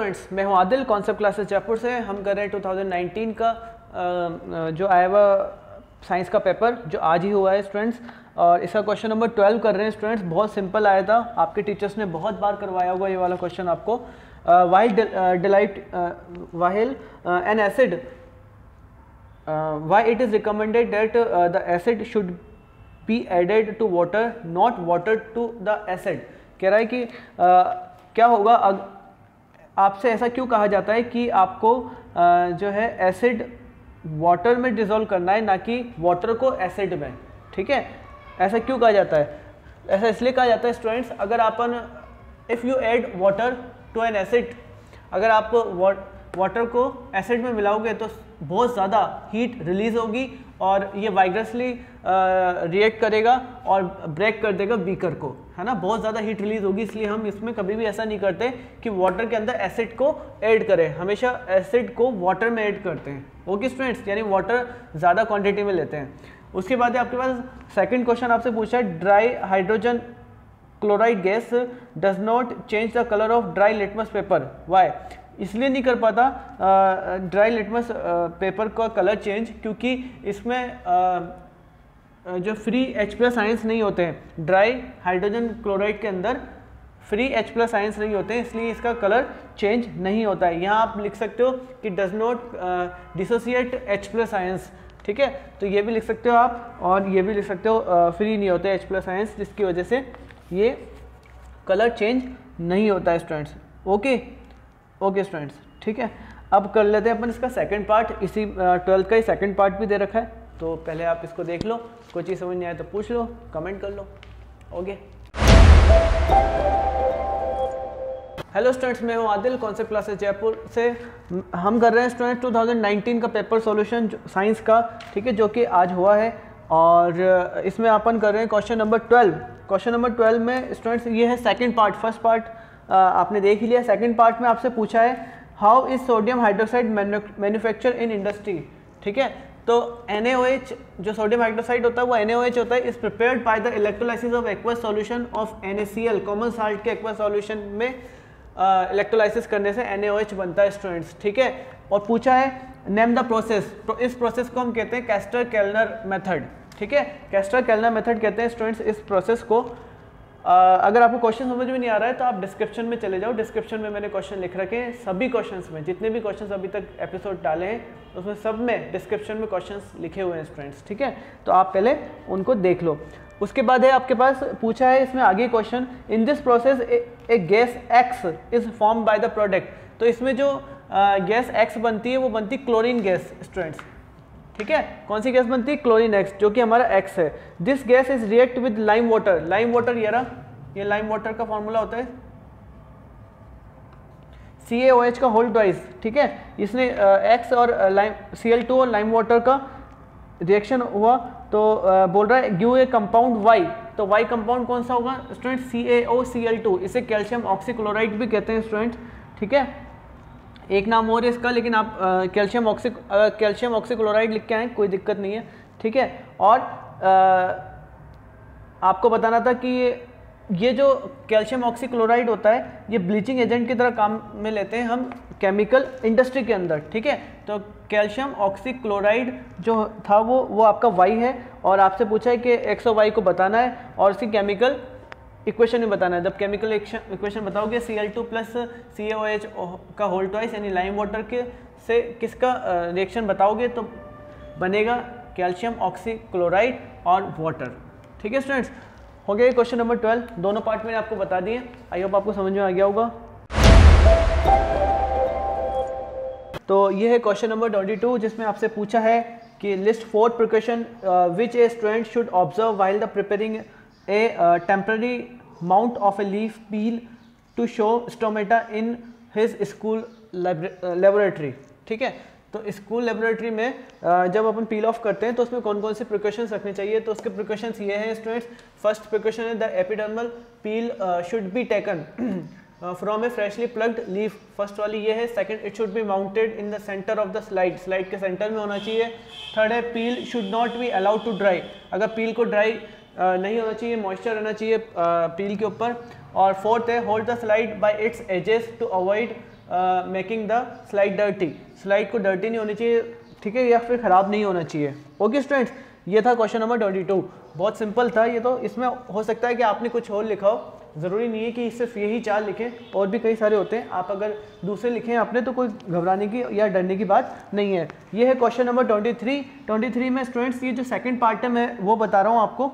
Students, मैं हूं Adil, concept classes Jaipur से। हम कर रहे हैं 2019 का जो आया हुआ साइंस का पेपर जो आज ही हुआ है स्टूडेंट्स, और इसका क्वेश्चन नंबर 12 कर रहे हैं स्टूडेंट्स। बहुत सिंपल आया था, आपके टीचर्स ने बहुत बार करवाया होगा ये वाला क्वेश्चन आपको। While an acid why it is recommended that the acid should be added to water, not water to the acid. कह रहा है कि क्या होगा आपसे ऐसा क्यों कहा जाता है कि आपको जो है एसिड वाटर में डिज़ोल्व करना है, ना कि वाटर को एसिड में। ठीक है, ऐसा क्यों कहा जाता है? ऐसा इसलिए कहा जाता है स्टूडेंट्स, अगर अपन if you add water to an acid, अगर आप वाटर को एसिड में मिलाओगे तो बहुत ज़्यादा हीट रिलीज होगी और ये वाइग्रसली रिएक्ट करेगा और ब्रेक कर देगा बीकर को, है ना। बहुत ज़्यादा हीट रिलीज होगी, इसलिए हम इसमें कभी भी ऐसा नहीं करते कि वाटर के अंदर एसिड को ऐड करें, हमेशा एसिड को वाटर में ऐड करते हैं। ओके स्टूडेंट्स, यानी वाटर ज़्यादा क्वांटिटी में लेते हैं। उसके बाद आपके पास सेकंड क्वेश्चन आपसे पूछा है, dry hydrogen chloride gas does not change the colour of dry litmus paper, why? इसलिए नहीं कर पाता ड्राई लिटमस पेपर का कलर चेंज, क्योंकि इसमें जो फ्री H+ आयंस नहीं होते हैं। ड्राई हाइड्रोजन क्लोराइड के अंदर फ्री H+ आयंस नहीं होते हैं, इसलिए इसका कलर चेंज नहीं होता है। यहाँ आप लिख सकते हो कि does not dissociate H+ ions. ठीक है, तो ये भी लिख सकते हो आप, और ये भी लिख सकते हो फ्री नहीं होते H+ आयंस, जिसकी वजह से ये कलर चेंज नहीं होता है स्टूडेंट्स। ओके स्टूडेंट्स, ठीक है। अब कर लेते हैं अपन इसका सेकंड पार्ट। इसी 12th का ही सेकंड पार्ट भी दे रखा है, तो पहले आप इसको देख लो, कोई चीज़ समझ नहीं आए तो पूछ लो, कमेंट कर लो। ओके, हेलो स्टूडेंट्स, मैं हूं आदिल, कॉन्सेप्ट क्लासेस जयपुर से। हम कर रहे हैं स्टूडेंट 2019 का पेपर सॉल्यूशन साइंस का, ठीक है, जो कि आज हुआ है, और इसमें अपन कर रहे हैं क्वेश्चन नंबर 12। क्वेश्चन नंबर 12 में स्टूडेंट्स ये है सेकंड पार्ट। फर्स्ट पार्ट आपने देख ही लिया। सेकंड पार्ट में आपसे पूछा है how is sodium hydroxide manufacture in industry. ठीक है, तो NaOH जो सोडियम हाइड्रोक्साइड होता है वो NaOH होता है, is prepared by the electrolysis of aqueous solution of NaCl। Common salt के एक्वस सॉल्यूशन में इलेक्ट्रोलाइसिस करने से NaOH बनता है स्टूडेंट्स। ठीक है, और पूछा है नेम द प्रोसेस। इस प्रोसेस को हम कहते हैं कैस्टर-केल्नर मेथड। ठीक है, कैस्टर-केल्नर मेथड कहते हैं स्टूडेंट्स इस प्रोसेस को। अगर आपको क्वेश्चन समझ में नहीं आ रहा है तो आप डिस्क्रिप्शन में चले जाओ, डिस्क्रिप्शन में मैंने क्वेश्चन लिख रखे हैं। सभी क्वेश्चंस में, जितने भी क्वेश्चंस अभी तक एपिसोड डाले हैं उसमें सब में डिस्क्रिप्शन में क्वेश्चंस लिखे हुए हैं स्टूडेंट्स। ठीक है, तो आप पहले उनको देख लो। उसके बाद है आपके पास पूछा है इसमें आगे question, in this process A gas X is form by the product. तो इसमें जो गैस X बनती है वो बनती है क्लोरीन गैस स्टूडेंट्स। ठीक है, कौन सी गैस बनती है? क्लोरीन X, जो कि हमारा X है। This gas is react with lime water. Lime water ये लाइम वाटर का फॉर्मूला होता है CaOH का होल ट्वाइस। ठीक है, इसने X और Cl2 और लाइम वाटर का रिएक्शन हुआ, तो बोल रहा है गिव ए कंपाउंड Y। तो Y कंपाउंड कौन सा होगा स्टूडेंट? CaOCl2। इसे कैल्शियम ऑक्सीक्लोराइड भी कहते हैं स्टूडेंट। ठीक है, एक नाम और है इसका, लेकिन आप कैल्शियम ऑक्सीक्लोराइड लिख के आए, कोई दिक्कत नहीं है। ठीक है, और आपको बताना था कि ये जो कैल्शियम ऑक्सीक्लोराइड होता है ये ब्लीचिंग एजेंट की तरह काम में लेते हैं हम केमिकल इंडस्ट्री के अंदर। ठीक है, तो कैल्शियम ऑक्सीक्लोराइड जो था वो आपका Y है, और आपसे पूछा है कि X और Y को बताना है और इसकी केमिकल इक्वेशन में बताना है। जब केमिकल इक्वेशन बताओगे Cl2 प्लस CaOH का होल ट्वाइस यानी लाइम वाटर के से किसका रिएक्शन बताओगे तो बनेगा कैल्शियम ऑक्सीक्लोराइड और वाटर। ठीक है स्टूडेंट्स, हो गया क्वेश्चन नंबर 12। दोनों पार्ट मैंने आपको बता दिए, आई होप आपको समझ में आ गया होगा। तो ये है क्वेश्चन नंबर 22, जिसमें आपसे पूछा है कि list 4 precaution which a student should observe while the preparing a temporary mount of a leaf peel to show stomata in his school laboratory। ठीक है, तो स्कूल लेबोरेटरी में जब अपन पील ऑफ करते हैं तो उसमें कौन कौन से प्रिकॉशंस रखने चाहिए, तो उसके प्रिकॉशंस ये हैं स्टूडेंट्स। फर्स्ट प्रिकॉशन है the epidermal peel should be taken from a freshly plucked leaf. First वाली ये है। Second, it should be mounted in the centre of the slide के सेंटर में होना चाहिए। थर्ड है peel should not be allowed to dry. अगर peel को ड्राई नहीं होना चाहिए, मॉइस्चर रहना चाहिए पील के ऊपर। और फोर्थ है hold the slide by its edges to avoid making the slide dirty, slide को डर्टी नहीं होनी चाहिए, ठीक है, या फिर ख़राब नहीं होना चाहिए। ओके स्टूडेंट्स, ये था क्वेश्चन नंबर 22, बहुत सिंपल था ये। तो इसमें हो सकता है कि आपने कुछ और लिखा हो, ज़रूरी नहीं है कि सिर्फ यही 4 लिखें, और भी कई सारे होते हैं। आप अगर दूसरे लिखे हैं आपने तो कोई घबराने की या डरने की बात नहीं है। ये है क्वेश्चन नंबर 23 में स्टूडेंट्स ये जो सेकंड पार्ट है मैं वो बता रहा हूँ आपको,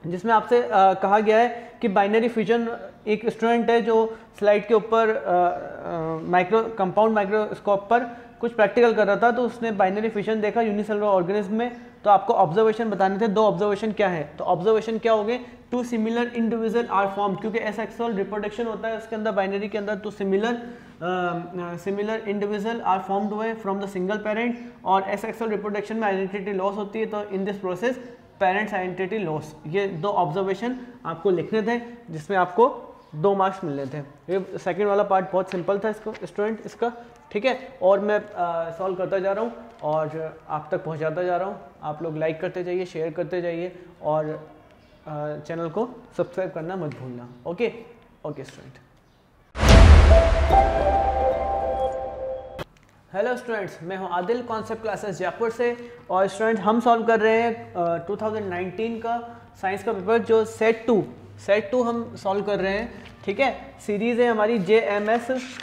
जिसमें आपसे कहा गया है कि बाइनरी फ्यूजन, एक स्टूडेंट है जो स्लाइड के ऊपर कंपाउंड माइक्रोस्कोप पर कुछ प्रैक्टिकल कर रहा था, तो उसने बाइनरी फ्यूजन देखा यूनिसेलुलर ऑर्गेनिज्म में। तो आपको ऑब्जर्वेशन बताने थे, 2 ऑब्जर्वेशन क्या है, तो ऑब्जर्वेशन क्या हो गए, 2 सिमिलर इंडिविजुअल आर फॉर्म, क्योंकि एसेक्सुअल रिप्रोडक्शन होता है उसके अंदर बाइनरी के अंदर, तो सिमिलर इंडिविजुअल आर फॉर्म्ड हुए फ्रॉम द सिंगल पेरेंट, और एसेक्सुअल रिप्रोडक्शन में आइडेंटिटी लॉस होती है, तो in this process parents identity loss. ये 2 ऑब्जर्वेशन आपको लिखने थे, जिसमें आपको 2 मार्क्स मिलने थे। ये सेकंड वाला पार्ट बहुत सिंपल था इसको स्टूडेंट इसका, ठीक है, और मैं सॉल्व करता जा रहा हूँ और आप तक पहुँचाता जा रहा हूँ। आप लोग लाइक करते जाइए, शेयर करते जाइए, और चैनल को सब्सक्राइब करना मत भूलना। Okay student. हेलो स्टूडेंट्स, मैं हूं आदिल, कॉन्सेप्ट क्लासेस जयपुर से। और स्टूडेंट हम सॉल्व कर रहे हैं 2019 का साइंस का पेपर, जो सेट 2 हम सॉल्व कर रहे हैं, ठीक है। सीरीज़ है हमारी JMS/2,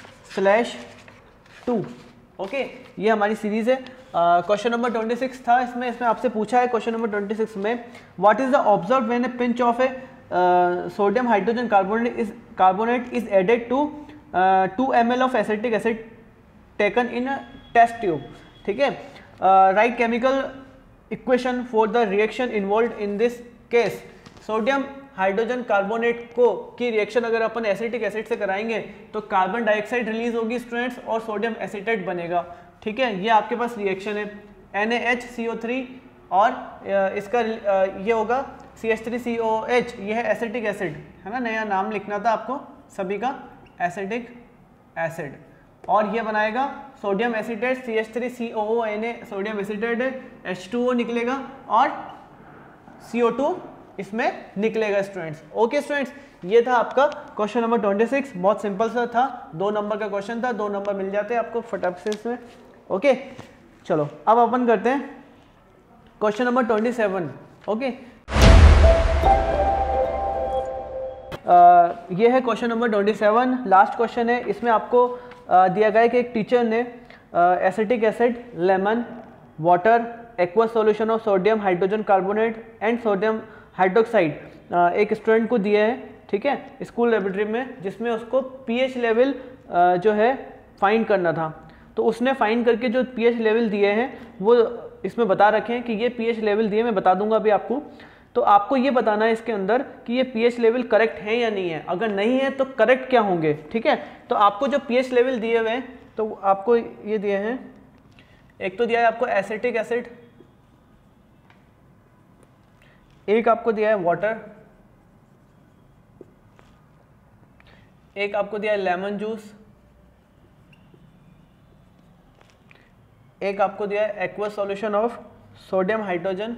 ओके, ये हमारी सीरीज़ है। क्वेश्चन नंबर 26 था इसमें आपसे पूछा है क्वेश्चन नंबर 26 में, what is the observe when a pinch of a sodium hydrogen carbonate is added to 2 ml of acetic acid taken in a test tube, ठीक है। Write chemical equation for the reaction involve in this case. Sodium hydrogen carbonate की reaction अगर अपन acetic acid से कराएंगे तो carbon dioxide release होगी students, और सोडियम एसीटेट बनेगा, ठीक है। ये आपके पास रिएक्शन है NaHCO3, और इसका ये होगा CH3COOH, ये है एसिटिक एसिड, है ना, नया नाम लिखना था आपको सभी का, एसिटिक एसिड। और ये बनाएगा sodium acetate, CH3COONA sodium acetate है, H2O निकलेगा और CO2 इसमें निकलेगा स्टूडेंट्स। ओके स्टूडेंट्स, ये था आपका क्वेश्चन नंबर 26, बहुत सिंपल सा था, 2 नंबर का क्वेश्चन था, 2 नंबर मिल जाते हैं आपको फटाफट से इसमें। ओके चलो अब अपन करते हैं क्वेश्चन नंबर 27। ओके ये है क्वेश्चन नंबर 27, लास्ट क्वेश्चन है। इसमें आपको दिया गया है कि एक टीचर ने acetic acid, lemon, water, aqueous solution of sodium hydrogen carbonate and sodium hydroxide एक स्टूडेंट को दिया है, ठीक है, स्कूल लेबोरेटरी में, जिसमें उसको पीएच लेवल जो है फाइंड करना था। तो उसने फाइंड करके जो पीएच लेवल दिए हैं वो इसमें बता रखे हैं कि ये पीएच लेवल दिए, मैं बता दूंगा अभी आपको। तो आपको ये बताना है इसके अंदर कि ये पीएच लेवल करेक्ट है या नहीं है, अगर नहीं है तो करेक्ट क्या होंगे, ठीक है। तो आपको जो पीएच लेवल दिए हुए हैं तो आपको ये दिए हैं, एक तो दिया है आपको एसिटिक एसिड, एक आपको दिया है वाटर, एक आपको दिया है लेमन जूस, एक आपको दिया है aqueous solution of sodium hydrogen,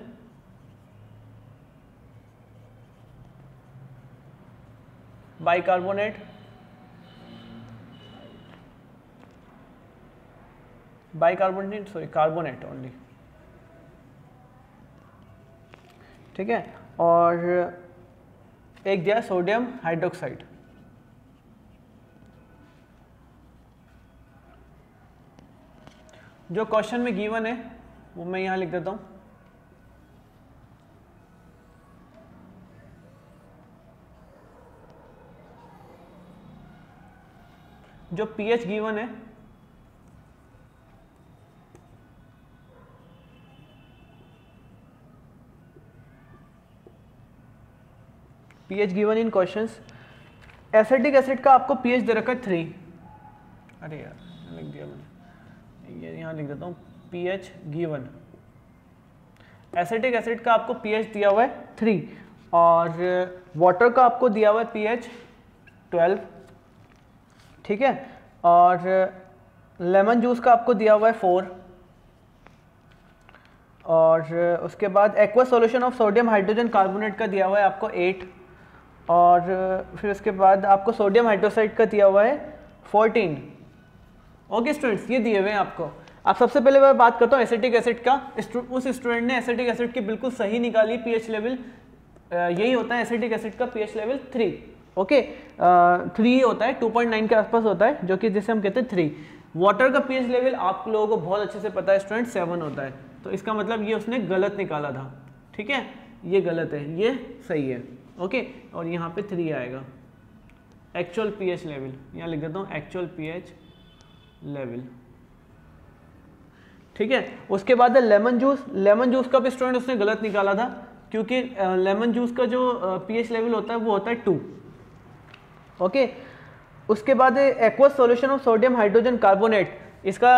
bicarbonate, carbonate only, ठीक है, और एक दिया सोडियम हाइड्रोक्साइड। जो क्वेश्चन में गिवन है वो मैं यहां लिख देता हूं। जो पीएच गिवन है pH given in questions, acetic acid का आपको पीएच दे रखा है 3, अरे यार लिख दिया मैंने, ये यहाँ लिख देता हूँ, पीएच गिवन, एसिटिक एसिड का आपको पीएच दिया हुआ है 3, और वाटर का आपको दिया हुआ है पीएच 12, ठीक है, और लेमन जूस का आपको दिया हुआ है 4, और उसके बाद aqueous solution of sodium hydrogen carbonate का दिया हुआ है आपको 8, और फिर उसके बाद आपको सोडियम हाइड्रोक्साइड का दिया हुआ है 14, ओके स्टूडेंट्स, ये दिए हुए हैं आपको। आप सबसे पहले मैं बात करता हूँ एसिटिक एसिड का। उस स्टूडेंट ने एसिटिक एसिड की बिल्कुल सही निकाली पीएच लेवल, यही होता है एसिटिक एसिड का पीएच लेवल 3। ओके 3 ही होता है, 2.9 के आसपास होता है, जो कि जिसे हम कहते हैं 3। वाटर का पीएच लेवल आप लोगों को बहुत अच्छे से पता है स्टूडेंट, 7 होता है। तो इसका मतलब ये उसने गलत निकाला था, ठीक है, ये गलत है, ये सही है। ओके और यहाँ पे 3 आएगा। एक्चुअल पीएच लेवल यहाँ लिख देता हूँ, एक्चुअल पीएच लेवल, ठीक है। उसके बाद लेमन जूस, लेमन जूस का भी स्टूडेंट उसने गलत निकाला था, क्योंकि लेमन जूस का जो पीएच लेवल होता है वो होता है 2। ओके उसके बाद aqueous solution of sodium hydrogen carbonate, इसका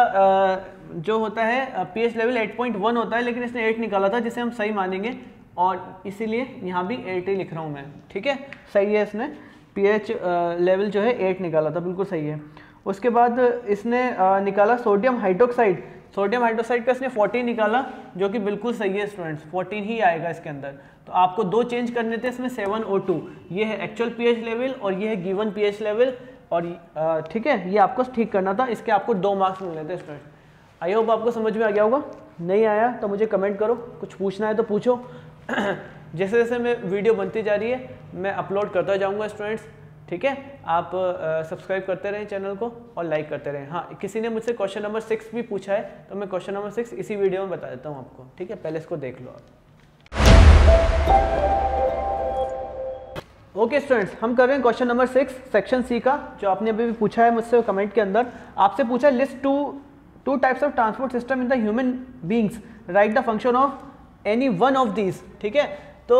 जो होता है पीएच लेवल 8.1 होता है, लेकिन इसने 8 निकाला था, जिसे हम सही मानेंगे, और इसीलिए यहाँ भी 8 ही लिख रहा हूँ मैं, ठीक है, सही है। इसने पीएच लेवल जो है 8 निकाला था, बिल्कुल सही है। उसके बाद इसने निकाला सोडियम हाइड्रोक्साइड, सोडियम हाइड्रोक्साइड का इसने 14 निकाला, जो कि बिल्कुल सही है स्टूडेंट्स, 14 ही आएगा इसके अंदर। तो आपको 2 चेंज करने थे इसमें, 7 और 2, ये है एक्चुअल पीएच लेवल और ये है गिवन पीएच लेवल, और ठीक है, ये आपको ठीक करना था, इसके आपको 2 मार्क्स मिलने थे स्टूडेंट। आई होप आपको समझ में आ गया होगा। नहीं आया तो मुझे कमेंट करो, कुछ पूछना है तो पूछो। जैसे जैसे मैं वीडियो बनती जा रही है मैं अपलोड करता जाऊँगा स्टूडेंट्स, ठीक है। आप सब्सक्राइब करते रहें चैनल को और लाइक करते रहें। हाँ, किसी ने मुझसे क्वेश्चन नंबर 6 भी पूछा है, तो मैं क्वेश्चन नंबर 6 इसी वीडियो में बता देता हूँ आपको, ठीक है, पहले इसको देख लो आप। ओके स्टूडेंट्स, हम कर रहे हैं क्वेश्चन नंबर 6 सेक्शन सी का, जो आपने अभी भी पूछा है मुझसे कमेंट के अंदर। आपसे पूछा है list two types of transport system in the human beings, right the function of any one of these, ठीक है। तो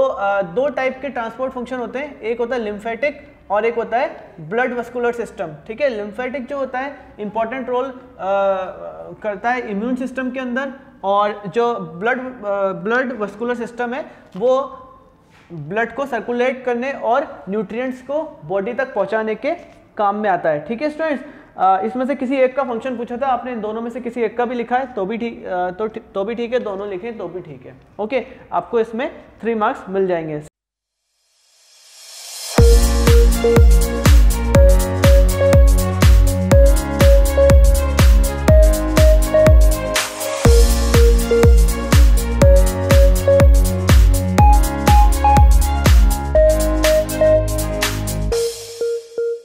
2 टाइप के ट्रांसपोर्ट फंक्शन होते हैं, एक होता है लिम्फेटिक और एक होता है ब्लड वस्कुलर सिस्टम, ठीक है। लिम्फेटिक जो होता है इंपॉर्टेंट रोल करता है इम्यून सिस्टम के अंदर, और जो ब्लड वस्कुलर सिस्टम है वो ब्लड को सर्कुलेट करने और न्यूट्रिएंट्स को बॉडी तक पहुंचाने के काम में आता है, ठीक है स्टूडेंट्स। इसमें से किसी एक का फंक्शन पूछा था आपने, इन दोनों में से किसी एक का भी लिखा है तो भी ठीक, तो भी ठीक है, दोनों लिखें तो भी ठीक है। ओके, आपको इसमें 3 मार्क्स मिल जाएंगे।